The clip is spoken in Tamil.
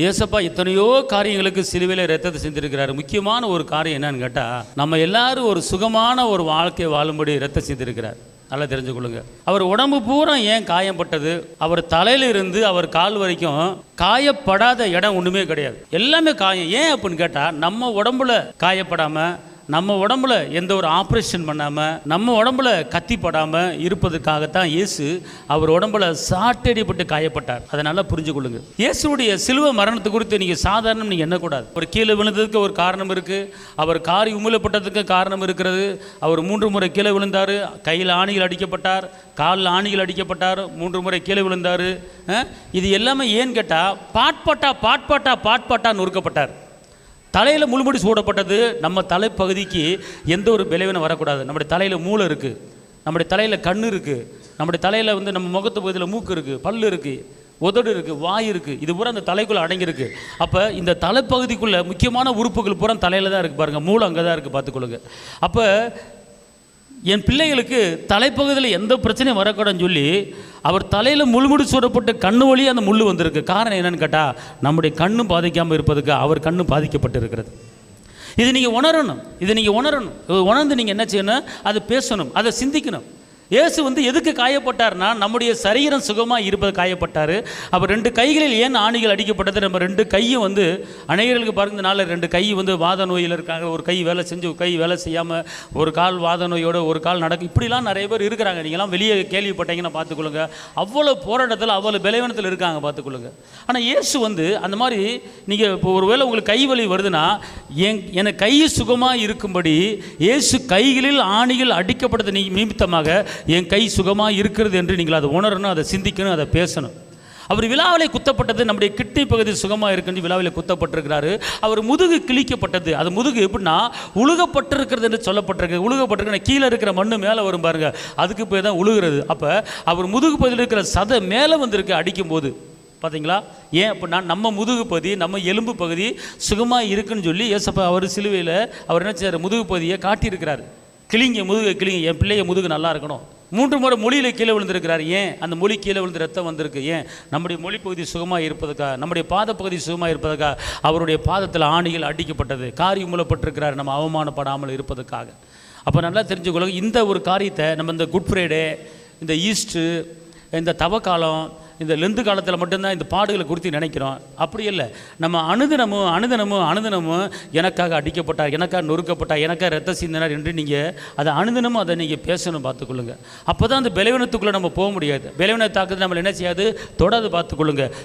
ஏசப்பா எத்தனையோ காரியங்களுக்கு சிலுவையில் ரத்தத்தை சிந்திருக்கிறாரு. முக்கியமான ஒரு காரியம் என்னன்னு கேட்டால், நம்ம எல்லாரும் ஒரு சுகமான ஒரு வாழ்க்கை வாழும்படி ரத்தம் சிந்திருக்கிறார். நல்லா தெரிஞ்சுக்கொள்ளுங்க. அவர் உடம்பு பூரா ஏன் காயப்பட்டது? அவர் தலையிலிருந்து அவர் கால் வரைக்கும் காயப்படாத இடம் ஒன்றுமே கிடையாது, எல்லாமே காயம். ஏன் அப்படின்னு கேட்டால், நம்ம உடம்புல காயப்படாமல், நம்ம உடம்புல எந்த ஒரு ஆப்ரேஷன் பண்ணாமல், நம்ம உடம்புல கத்திப்படாமல் இருப்பதற்காகத்தான் இயேசு அவர் உடம்புல சாட்டடிப்பட்டு காயப்பட்டார். அதை நல்லா புரிஞ்சுக்கொள்ளுங்க. இயேசுடைய சிலுவை மரணத்தை குறித்து நீங்கள் சாதாரணம் நீங்கள் எண்ணக்கூடாது. அவர் கீழே விழுந்ததுக்கு ஒரு காரணம் இருக்குது, அவர் காரி உமிழப்பட்டதுக்கு காரணம் இருக்கிறது. அவர் 3 முறை கீழே விழுந்தார், கையில் ஆணிகள் அடிக்கப்பட்டார், காலில் ஆணிகள் அடிக்கப்பட்டார், 3 முறை கீழே விழுந்தார். இது எல்லாமே ஏன்னு கேட்டால், பாட்பாட்டா நொறுக்கப்பட்டார். தலையில் முழுமுடி சூடப்பட்டது. நம்ம தலைப்பகுதிக்கு எந்த ஒரு விளைவினை வரக்கூடாது. நம்முடைய தலையில் மூளை இருக்குது, நம்முடைய தலையில் கண் இருக்குது, நம்முடைய தலையில் நம்ம முகத்து பகுதியில் மூக்கு இருக்குது, பல் இருக்குது, உதடு இருக்குது, வாய் இருக்குது. இது பூரா அந்த தலைக்குள்ளே அடங்கியிருக்கு. அப்போ இந்த தலைப்பகுதிக்குள்ளே முக்கியமான உறுப்புகள் பூரா தலையில் தான் இருக்குது. பாருங்கள், மூளை அங்கே தான் இருக்குது, பார்த்துக்கொள்ளுங்க. அப்போ என் பிள்ளைகளுக்கு தலைப்பகுதியில் எந்த பிரச்சனையும் வரக்கூடாதுன்னு சொல்லி அவர் தலையில் முள்முடி சூடப்பட்டு கண்ணு வழியே அந்த முள் வந்திருக்கு. காரணம் என்னன்னு கேட்டால், நம்முடைய கண்ணு பாதிக்காமல் இருப்பதுக்கு அவர் கண்ணு பாதிக்கப்பட்டு இருக்கிறது. இது நீங்கள் உணரணும், உணர்ந்து நீங்கள் என்ன செய்யணும்? அதை பேசணும், அதை சிந்திக்கணும். இயேசு எதுக்கு காயப்பட்டார்னா, நம்முடைய சரீரம் சுகமாக இருப்பது காயப்பட்டார். அப்போ 2 கைகளில் ஏன் ஆணிகள் அடிக்கப்பட்டது? நம்ம 2 கையும் அநேகர்களுக்கு பாருங்க, இந்த நாளில் 2 கை வாத நோயில் இருக்காங்க. ஒரு கை வேலை செஞ்சு ஒரு கை வேலை செய்யாமல், ஒரு கால் வாத நோயோட ஒரு கால் நடக்கும். இப்படிலாம் நிறைய பேர் இருக்கிறாங்க. நீங்களாம் வெளியே கேள்விப்பட்டீங்கன்னா பார்த்துக்கொள்ளுங்க. அவ்வளோ போராட்டத்தில், அவ்வளோ பலவீனத்தில் இருக்காங்க, பார்த்துக்கொள்ளுங்க. ஆனால் இயேசு அந்த மாதிரி நீங்கள் இப்போ ஒரு வேளை உங்களுக்கு கை வலி வருதுன்னா, எனக்கு கை சுகமாக இருக்கும்படி இயேசு கைகளில் ஆணிகள் அடிக்கப்பட்டது நிமித்தமாக என் கை சுகமாக இருக்கிறது என்று நீங்கள் அதை உணரணும், அதை சிந்திக்கணும், அதை பேசணும். அவர் விழாவிலே குத்தப்பட்டது, நம்முடைய கிட்னி பகுதி சுகமாக இருக்குன்னு விழாவிலே குத்தப்பட்டிருக்கிறாரு. அவர் முதுகு கிழிக்கப்பட்டது. அது முதுகு எப்படின்னா உழுகப்பட்டிருக்கிறது என்று சொல்லப்பட்டிருக்கு. உழுகப்பட்டிருக்க கீழே இருக்கிற மண்ணு மேலே வரும் பாருங்க, அதுக்கு போய் தான் உழுகிறது. அப்போ அவர் முதுகு பகுதியில் இருக்கிற சதை மேலே வந்திருக்கு அடிக்கும்போது, பார்த்தீங்களா? ஏன் அப்படின்னா, நம்ம முதுகு பகுதி, நம்ம எலும்பு பகுதி சுகமாக இருக்குன்னு சொல்லி ஏசப்பா அவர் சிலுவையில் அவர் என்ன செய்றார்? முதுகு பகுதியை காட்டியிருக்கிறார். கிளிங்க, முதுகு கிளிங்க, என் பிள்ளைய முதுகு நல்லா இருக்கணும். 3 முறை மொழியில் கீழே விழுந்திருக்கிறார். ஏன்? அந்த மொழி கீழே விழுந்து ரத்தம் வந்திருக்கு. ஏன்? நம்முடைய மொழி பகுதி சுகமாக இருப்பதற்காக, நம்முடைய பாத பகுதி சுகமாக இருப்பதற்காக அவருடைய பாதத்தில் ஆணிகள் அடிக்கப்பட்டது. காரி மூலப்பட்டிருக்கிறார், நம்ம அவமானப்படாமல் இருப்பதற்காக. அப்போ நல்லா தெரிஞ்சுக்கொள்ளுங்க. இந்த ஒரு காரியத்தை நம்ம இந்த குட் ஃப்ரைடே, இந்த ஈஸ்ட்ரு, இந்த தவக்காலம், இந்த லெந்து காலத்தில் மட்டும்தான் இந்த பாடுகளை குறித்து நினைக்கிறோம். அப்படி இல்லை. நம்ம அனுதினமும் எனக்காக அடிக்கப்பட்டார், எனக்காக நொறுக்கப்பட்டார், எனக்காக ரத்த சிந்தினார் என்று நீங்கள் அதை அனுதினமும் அதை நீங்கள் பேசணும், பார்த்துக்கொள்ளுங்க. அப்போ தான் அந்த பலவீனத்துக்குள்ளே நம்ம போக முடியாது. பலவீன தாக்கத்தை நம்ம என்ன செய்யாது? தொடாது, பார்த்துக்கொள்ளுங்க.